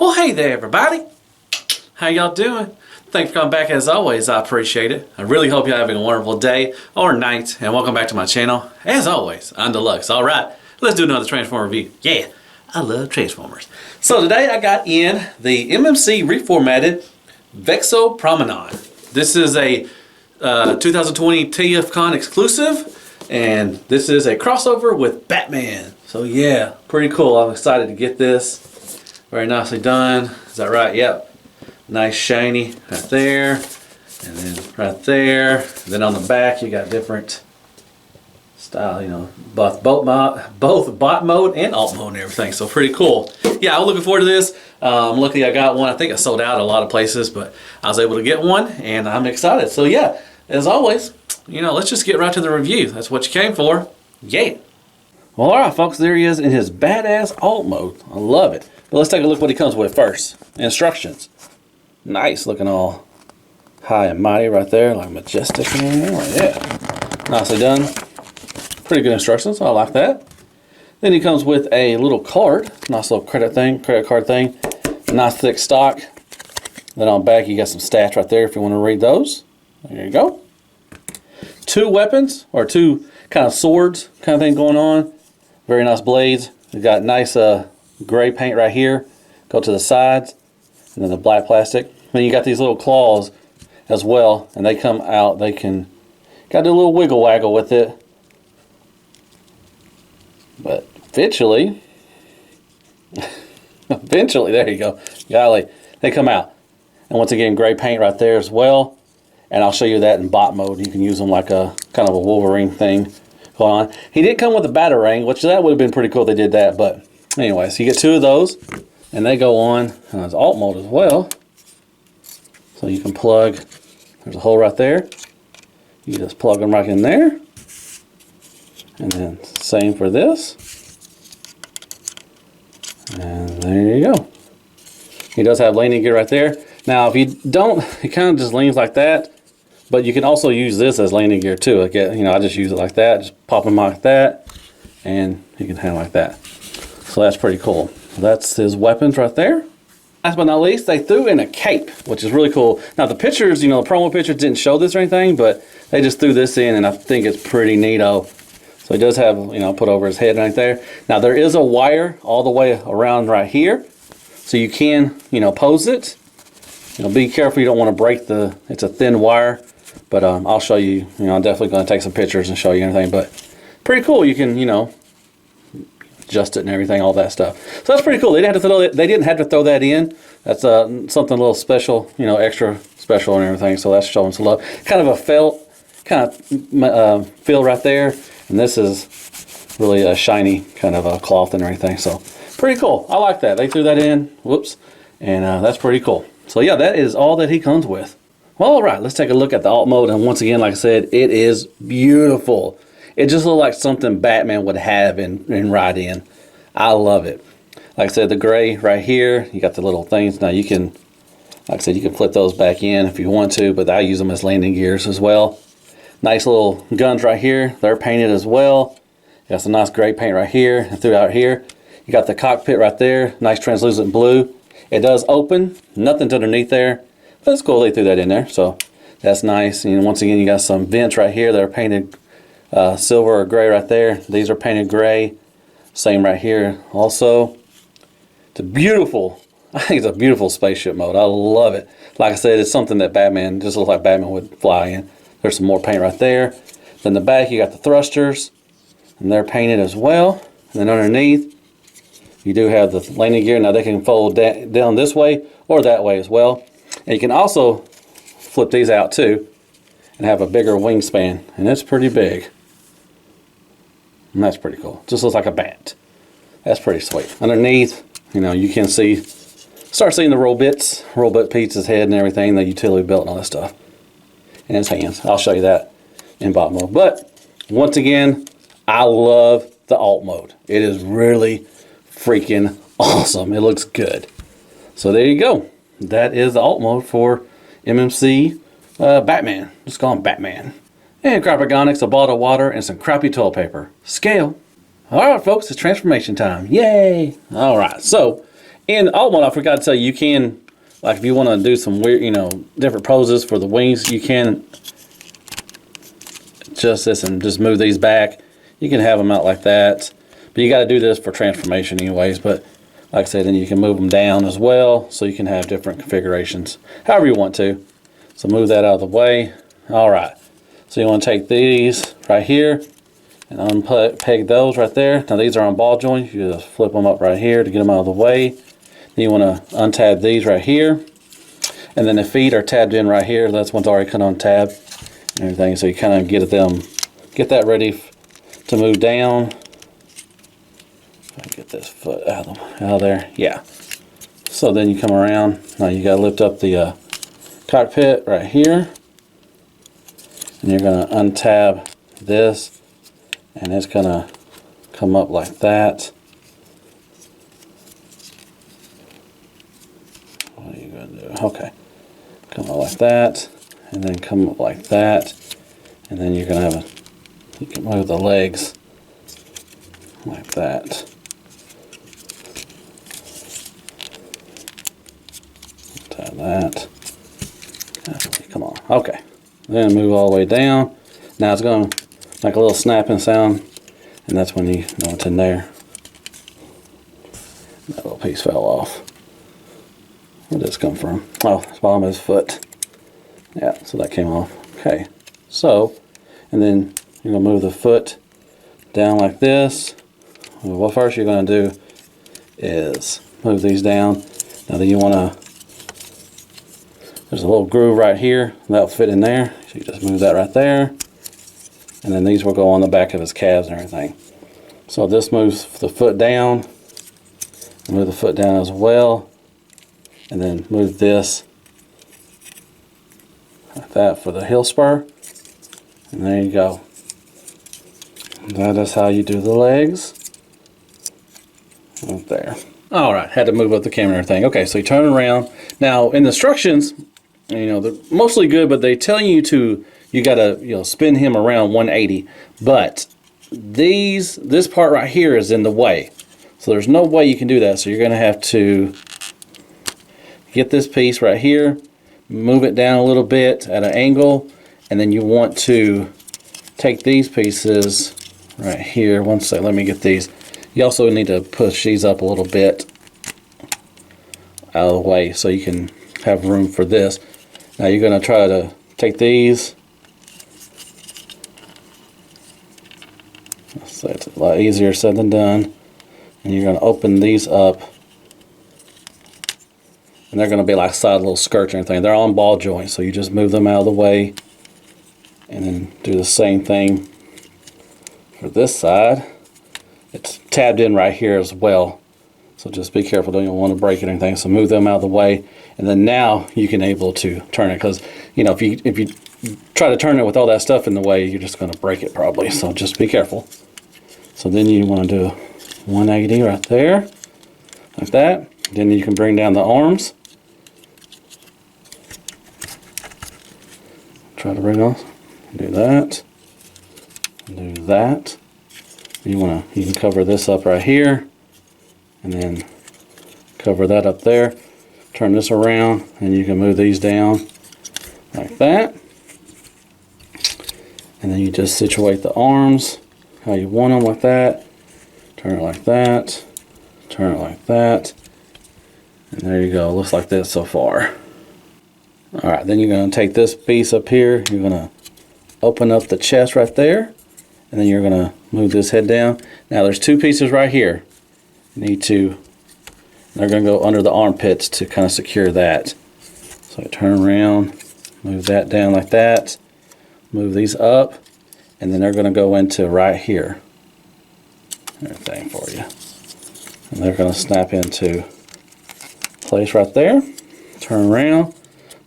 Well, hey there, everybody. How y'all doing? Thanks for coming back as always. I appreciate it. I really hope you're having a wonderful day or night, and welcome back to my channel. As always, I'm Deluxe. All right, let's do another Transformer review. Yeah, I love Transformers. So today I got in the MMC reformatted Vexo Prominon. This is a 2020 TFcon exclusive, and this is a crossover with Batman. So yeah, pretty cool. I'm excited to get this. Very nicely done. Is that right? Yep. Nice shiny right there, and then right there. And then on the back you got different style, you know, both bot mode and alt mode and everything. So pretty cool. Yeah, I'm looking forward to this. I'm lucky I got one. I think I sold out a lot of places, but I was able to get one, and I'm excited. So yeah, as always, you know, let's just get right to the review. That's what you came for. Yeah. Well, all right, folks. There he is in his badass alt mode. I love it. But let's take a look what he comes with first. Instructions. Nice, looking all high and mighty right there, like majestic. Yeah, nicely done. Pretty good instructions. I like that. Then he comes with a little card, nice little credit card thing, nice thick stock. Then on the back you got some stats right there if you want to read those. There you go. Two weapons, or two kind of swords kind of thing going on. Very nice blades. You got nice gray paint right here. Go to the sides. And then the black plastic. Then you got these little claws as well, and they come out. They can got a little wiggle waggle with it, but eventually, there you go. Golly, they come out. And once again, gray paint right there as well. And I'll show you that in bot mode. You can use them like a kind of a Wolverine thing going on. He did come with a batarang, which that would have been pretty cool if they did that. But anyways, you get two of those. And they go on as alt mode as well. So you can plug, there's a hole right there. You just plug them right in there. And then same for this. And there you go. He does have landing gear right there. Now if you don't, it kind of just leans like that. But you can also use this as landing gear too. Like, you know, I just use it like that. Just pop them like that. And you can hang like that. So that's pretty cool. That's his weapons right there. Last but not least, they threw in a cape, which is really cool. Now the pictures, you know, the promo pictures didn't show this or anything, but they just threw this in, and I think it's pretty neato. So he does have, you know, put over his head right there. Now there is a wire all the way around right here, so you can, you know, pose it. You know, be careful you don't want to break the. It's a thin wire, but I'll show you. You know, I'm definitely going to take some pictures and show you everything. But pretty cool. You can, you know, adjust it and everything, all that stuff. So that's pretty cool. They didn't have to throw that in. That's something a little special, you know, extra special and everything. So that's showing some love. Kind of a felt kind of feel right there, and this is really a shiny kind of a cloth and everything. So pretty cool. I like that. They threw that in. Whoops, and that's pretty cool. So yeah, that is all that he comes with. Well, all right, let's take a look at the alt mode. And once again, like I said, it is beautiful. It just looks like something Batman would have and ride in. I love it. Like I said, the gray right here, you got the little things. Now you can, like I said, you can flip those back in if you want to, but I use them as landing gears as well. Nice little guns right here. They're painted as well. You got some nice gray paint right here and throughout here. You got the cockpit right there. Nice translucent blue. It does open. Nothing's underneath there. But it's cool they threw that in there. So that's nice. And once again, you got some vents right here that are painted silver or gray right there. These are painted gray. Same right here also. It's a beautiful, I think it's a beautiful spaceship mode. I love it. Like I said, it's something that Batman, just looks like Batman would fly in. There's some more paint right there. Then the back you got the thrusters, and they're painted as well. And then underneath you do have the landing gear. Now they can fold down this way or that way as well. And you can also flip these out too and have a bigger wingspan, and it's pretty big. And that's pretty cool. Just looks like a bat. That's pretty sweet. Underneath, you know, you can start seeing the roll bit pieces, head and everything, the utility belt and all that stuff. And his hands. I'll show you that in bot mode. But once again, I love the alt mode. It is really freaking awesome. It looks good. So there you go. That is the alt mode for MMC Batman. Just call him Batman. And Cryptogonics, a bottle of water, and some crappy toilet paper. Scale. Alright folks, it's transformation time. Yay! Alright, so And I forgot to tell you, you can, like if you want to do some weird, different poses for the wings, you can adjust this and just move these back. You can have them out like that, but you got to do this for transformation anyways. But like I said, then you can move them down as well, so you can have different configurations, however you want to. So move that out of the way. All right, so you want to take these right here and unpeg those right there. Now these are on ball joints. You just flip them up right here to get them out of the way. Then you want to untab these right here. And then the feet are tabbed in right here. That's one's already cut on tab and everything. So you kind of get that ready to move down. If I can get this foot out of there. Yeah. So then you come around. Now you got to lift up the cockpit right here. And you're going to untab this. And it's going to come up like that. What are you going to do? Okay. Come up like that. And then come up like that. And then you're going to you can move the legs like that. Tap that. Come on. Okay. Then move all the way down. Now it's going to make a little snapping sound, and that's when you know it's in there. That little piece fell off. Where did this come from? Oh, it's bottom of his foot. Yeah, so that came off. Okay. So, and then you're going to move the foot down like this. Well, what first you're going to do is move these down. Now then you want to, there's a little groove right here. That'll fit in there. So you just move that right there. And then these will go on the back of his calves and everything. So this moves the foot down. Move the foot down as well. And then move this like that for the heel spur. And there you go. That is how you do the legs. Right there. Alright, had to move up the camera and everything. Okay, so you turn around. Now in the instructions, they're mostly good, but they tell you gotta spin him around 180. But this part right here is in the way. So there's no way you can do that. So you're gonna have to get this piece right here, move it down a little bit at an angle, and then you want to take these pieces right here. One sec, let me get these. You also need to push these up a little bit out of the way so you can have room for this. Now you're going to try to take these. So it's a lot easier said than done. And you're going to open these up. And they're going to be like side little skirts or anything. They're on ball joints, so you just move them out of the way. And then do the same thing for this side. It's tabbed in right here as well. So just be careful, don't want to break it or anything. So move them out of the way. And then now you can able to turn it, because if you try to turn it with all that stuff in the way, you're just going to break it probably. So just be careful. So then you want to do 180 right there, like that. Then you can bring down the arms. Try to bring off. Do that. Do that. You can cover this up right here, and then cover that up there. Turn this around, and you can move these down like that. And then you just situate the arms how you want them, like that. Turn it like that. Turn it like that. And there you go. Looks like this so far. Alright, then you're going to take this piece up here. You're going to open up the chest right there. And then you're going to move this head down. Now there's two pieces right here. They're going to go under the armpits to kind of secure that. So I turn around, move that down like that. Move these up. And then they're going to go into right here. Everything for you. And they're going to snap into place right there. Turn around.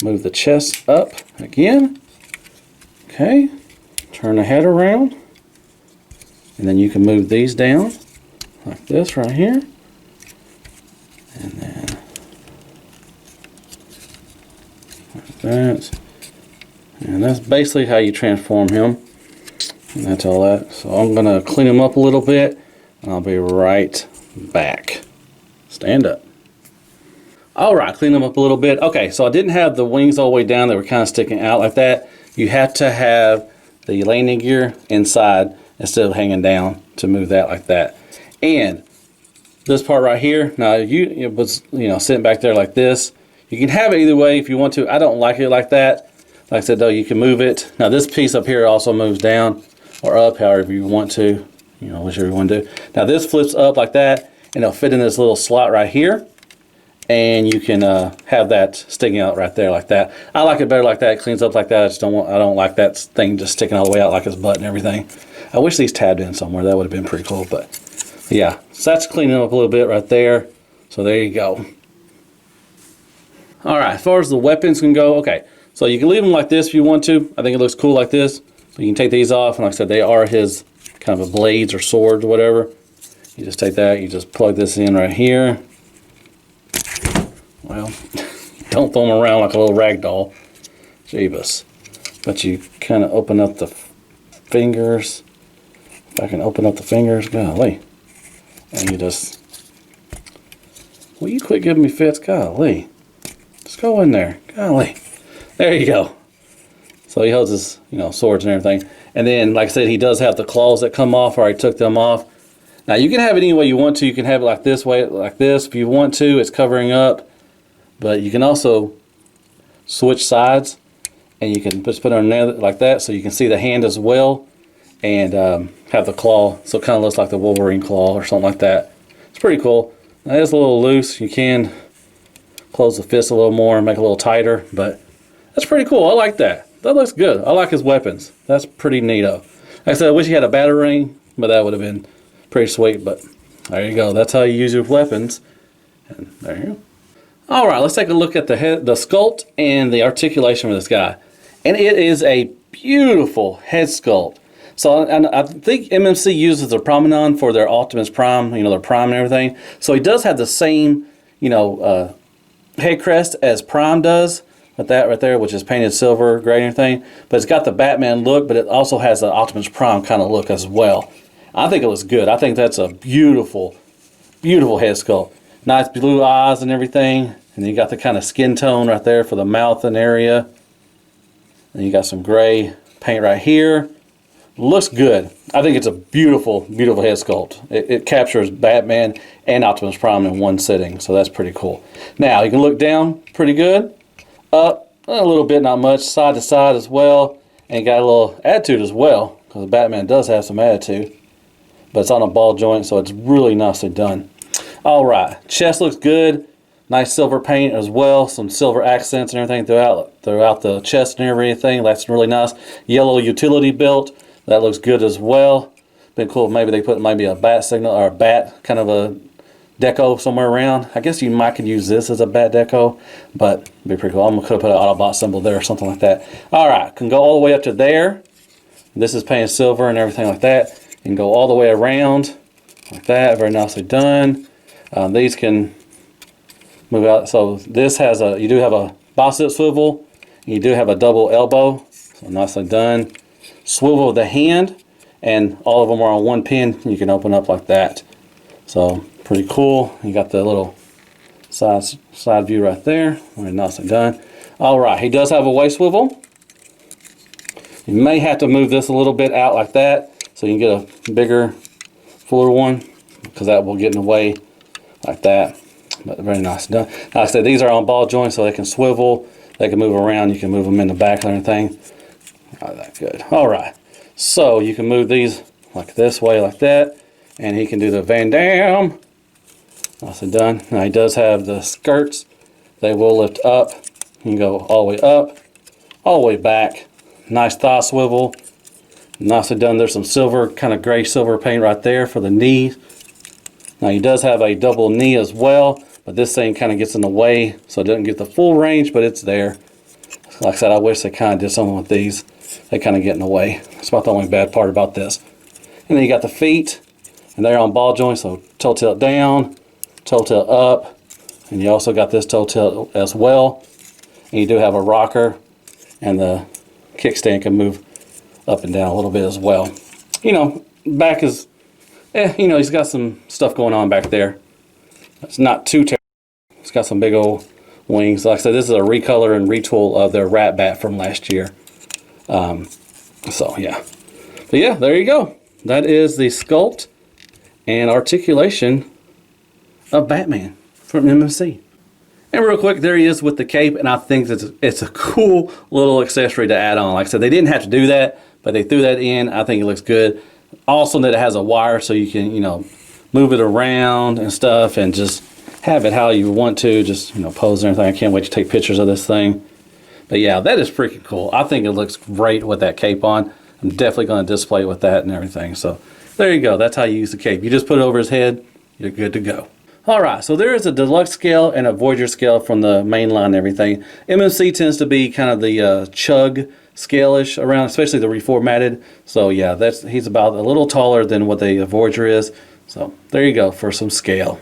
Move the chest up again. Okay. Turn the head around. And then you can move these down like this right here. And then like that. And that's basically how you transform him. And that's all that. So I'm going to clean him up a little bit. And I'll be right back. Stand up. All right, clean them up a little bit. Okay, so I didn't have the wings all the way down. They were kind of sticking out like that. You have to have the landing gear inside instead of hanging down to move that like that. And this part right here, now it was, sitting back there like this. You can have it either way if you want to. I don't like it like that. Like I said, though, you can move it. Now this piece up here also moves down or up, however you want to, whichever you want to do. Now this flips up like that, and it'll fit in this little slot right here. And you can have that sticking out right there like that. I like it better like that. It cleans up like that. I don't like that thing just sticking all the way out like its butt and everything. I wish these tabbed in somewhere. That would have been pretty cool. But yeah, so that's cleaning up a little bit right there. So there you go. All right, as far as the weapons can go, okay. So you can leave them like this if you want to. I think it looks cool like this. So you can take these off, and like I said, they are his kind of blades or swords or whatever. You just take that, you just plug this in right here. Well, don't throw them around like a little rag doll. Jeebus. But you kind of open up the fingers. If I can open up the fingers, golly. And you just... Will you quit giving me fits? Golly. Just go in there. Golly. There you go. So he holds his, swords and everything. And then, like I said, he does have the claws that come off, or I took them off. Now, you can have it any way you want to. You can have it like this way, like this. If you want to, it's covering up. But you can also switch sides, and you can just put it on there like that, so you can see the hand as well, and have the claw, so it kind of looks like the Wolverine claw or something like that. It's pretty cool. Now, it's a little loose. You can close the fist a little more and make it a little tighter, but that's pretty cool. I like that. That looks good. I like his weapons. That's pretty neato. Like I said, I wish he had a batarang, but that would have been pretty sweet. But there you go. That's how you use your weapons. And there you go. All right, let's take a look at the sculpt and the articulation of this guy. And it is a beautiful head sculpt. So I think MMC uses their Prominon for their Optimus Prime, their Prime and everything. So he does have the same, head crest as Prime does, with that right there, which is painted silver, gray and everything. But it's got the Batman look, but it also has the Optimus Prime kind of look as well. I think it looks good. I think that's a beautiful, beautiful head sculpt. Nice blue eyes and everything. And you got the kind of skin tone right there for the mouth and area. And you got some gray paint right here. Looks good. I think it's a beautiful, beautiful head sculpt. It captures Batman and Optimus Prime in one sitting, so that's pretty cool. Now, you can look down pretty good. Up a little bit, not much. Side to side as well. And you got a little attitude as well, because Batman does have some attitude. But it's on a ball joint, so it's really nicely done. All right, chest looks good. Nice silver paint as well, some silver accents and everything throughout the chest and everything. That's really nice. Yellow utility belt, that looks good as well. Been cool if maybe they put maybe a bat signal or a bat kind of a deco somewhere around. I guess you might could use this as a bat deco, but it'd be pretty cool. I'm gonna put an Autobot symbol there or something like that. All right, can go all the way up to there. This is painted silver and everything like that. You can go all the way around like that. Very nicely done. These can move out. So this has you do have a bicep swivel. You do have a double elbow. So nicely done. Swivel of the hand, and all of them are on one pin. You can open up like that. So pretty cool. You got the little side view right there. Very nicely done. All right, he does have a waist swivel. You may have to move this a little bit out like that, so you can get a bigger, fuller one, because that will get in the way like that. But very nice done. Like I said, these are on ball joints, so they can swivel. They can move around. You can move them in the back and everything. Oh, that's good. All right. So you can move these like this way, like that. And he can do the Van Damme. Nicely done. Now he does have the skirts. They will lift up. You can go all the way up, all the way back. Nice thigh swivel. Nicely done. There's some silver, kind of gray silver paint right there for the knee. Now he does have a double knee as well, but this thing kind of gets in the way, so it doesn't get the full range, but it's there. Like I said, I wish they kind of did something with these. They kind of get in the way. That's about the only bad part about this. And then you got the feet, and they're on ball joints, so toe tilt down, toe tilt up, and you also got this toe tilt as well. And you do have a rocker, and the kickstand can move up and down a little bit as well. Back is, he's got some stuff going on back there. It's not too terrible. It's got some big old wings. Like I said, this is a recolor and retool of their Rat Bat from last year. So yeah. But yeah, there you go. That is the sculpt and articulation of Batman from MMC. And real quick, there he is with the cape, and I think it's a cool little accessory to add on. Like I said, they didn't have to do that, but they threw that in. I think it looks good. Awesome that it has a wire so you can, you know, move it around and stuff and just have it how you want to, just, you know, pose and everything. I can't wait to take pictures of this thing. But yeah, that is freaking cool. I think it looks great with that cape on. I'm definitely going to display it with that and everything. So there you go. That's how you use the cape. You just put it over his head. You're good to go. All right, so there is a Deluxe scale and a Voyager scale from the main line and everything. MMC tends to be kind of the chug scale-ish around, especially the reformatted. So yeah, he's about a little taller than what the Voyager is. So there you go for some scale.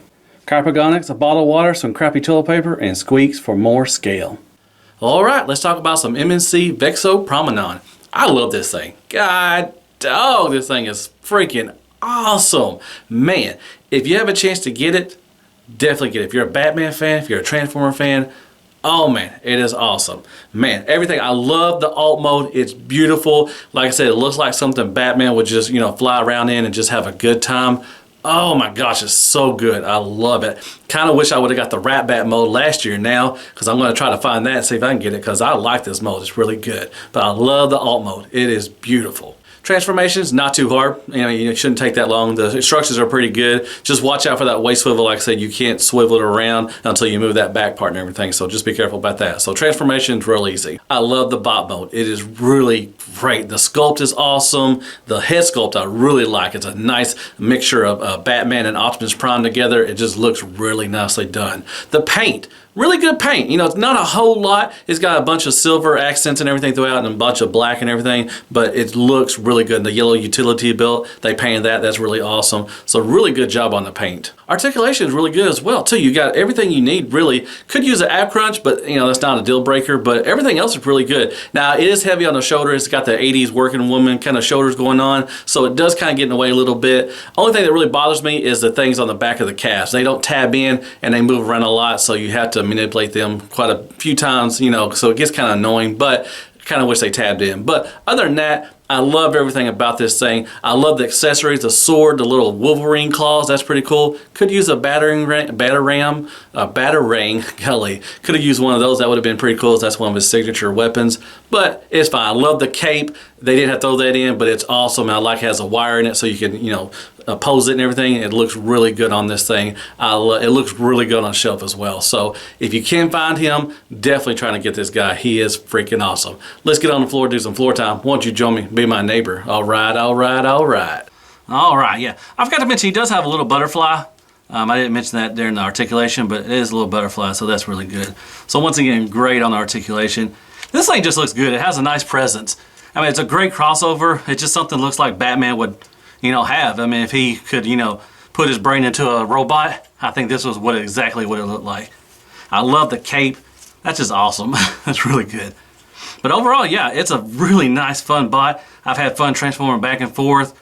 Crypogonics, a bottle of water, some crappy toilet paper, and squeaks for more scale. All right, let's talk about some MMC Vexo Prominon. I love this thing. God dog, this thing is freaking awesome. Man, if you have a chance to get it, definitely get it. If you're a Batman fan, if you're a Transformer fan, oh man, it is awesome. Man, everything. I love the alt mode. It's beautiful. Like I said, it looks like something Batman would just, you know, fly around in and just have a good time. Oh my gosh, it's so good. I love it. Kind of wish I would have got the Rat Bat mode last year now, because I'm going to try to find that and see if I can get it, because I like this mode. It's really good. But I love the alt mode. It is beautiful. Transformations, not too hard. You know, it shouldn't take that long. The instructions are pretty good. Just watch out for that waist swivel. Like I said, you can't swivel it around until you move that back part and everything. So just be careful about that. So transformation's real easy. I love the bot mode. It is really great. The sculpt is awesome. The head sculpt I really like. It's a nice mixture of Batman and Optimus Prime together. It just looks really nicely done. The paint. Really good paint. You know, it's not a whole lot. It's got a bunch of silver accents and everything throughout and a bunch of black and everything, but it looks really good. The yellow utility belt, they painted that. That's really awesome. So really good job on the paint. Articulation is really good as well, too. You got everything you need, really. Could use an ab crunch, but, you know, that's not a deal breaker, but everything else is really good. Now, it is heavy on the shoulder. It's got the 80s working woman kind of shoulders going on, so it does kind of get in the way a little bit. Only thing that really bothers me is the things on the back of the calves. They don't tab in, and they move around a lot, so you have to manipulate them quite a few times, you know, so it gets kind of annoying, but kind of wish they tabbed in. But other than that, I love everything about this thing. I love the accessories, the sword, the little Wolverine claws. That's pretty cool. Could use a batarang, golly. Could have used one of those. That would have been pretty cool. That's one of his signature weapons. But it's fine. I love the cape. They didn't have to throw that in, but it's awesome. I like it has a wire in it so you can, you know, pose it and everything. It looks really good on this thing. It looks really good on shelf as well. So if you can find him, definitely trying to get this guy. He is freaking awesome. Let's get on the floor, do some floor time. Why don't you join me? Be my neighbor. All right, all right, all right. All right, yeah. I forgot to mention he does have a little butterfly. I didn't mention that during the articulation, but it is a little butterfly, so that's really good. So once again, great on the articulation. This thing just looks good. It has a nice presence. I mean, it's a great crossover. It's just something that looks like Batman would, you know, have. I mean, if he could, you know, put his brain into a robot, I think this was exactly what it looked like. I love the cape. That's just awesome. That's really good. But overall, yeah, it's a really nice, fun bot. I've had fun transforming back and forth,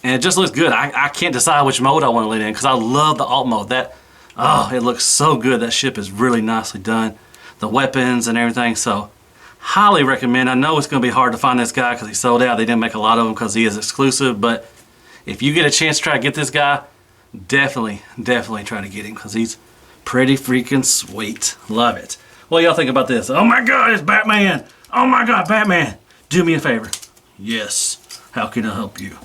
and it just looks good. I can't decide which mode I want to let in because I love the alt mode. It looks so good. That ship is really nicely done. The weapons and everything, so highly recommend. I know it's going to be hard to find this guy because he sold out. They didn't make a lot of them because he is exclusive, but if you get a chance to try to get this guy, definitely try to get him because he's pretty freaking sweet. Love it. What do y'all think about this? Oh my God, it's Batman. Oh my God, Batman. Do me a favor. Yes. How can I help you?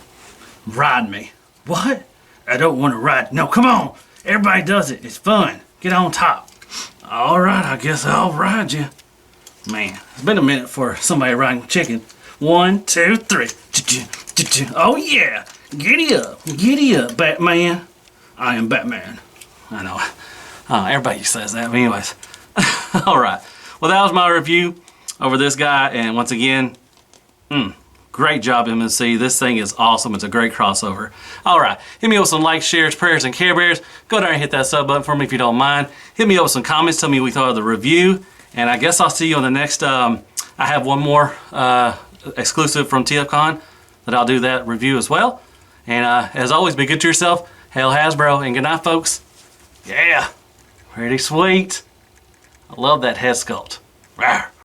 Ride me. What? I don't want to ride. No, come on. Everybody does it. It's fun. Get on top. All right, I guess I'll ride you. Man, it's been a minute for somebody riding chicken. 1, 2, 3. Oh yeah. Giddy up. Giddy up, Batman. I am Batman. I know. Everybody says that. But anyways. All right. Well, that was my review over this guy. And once again, great job, MMC. This thing is awesome. It's a great crossover. All right. Hit me up with some likes, shares, prayers, and Care Bears. Go down and hit that sub button for me if you don't mind. Hit me up with some comments. Tell me what you thought of the review. And I guess I'll see you on the next. I have one more exclusive from TFcon that I'll do that review as well. And as always, be good to yourself. Hail Hasbro, and good night, folks. Yeah. Pretty sweet. I love that head sculpt. Rawr.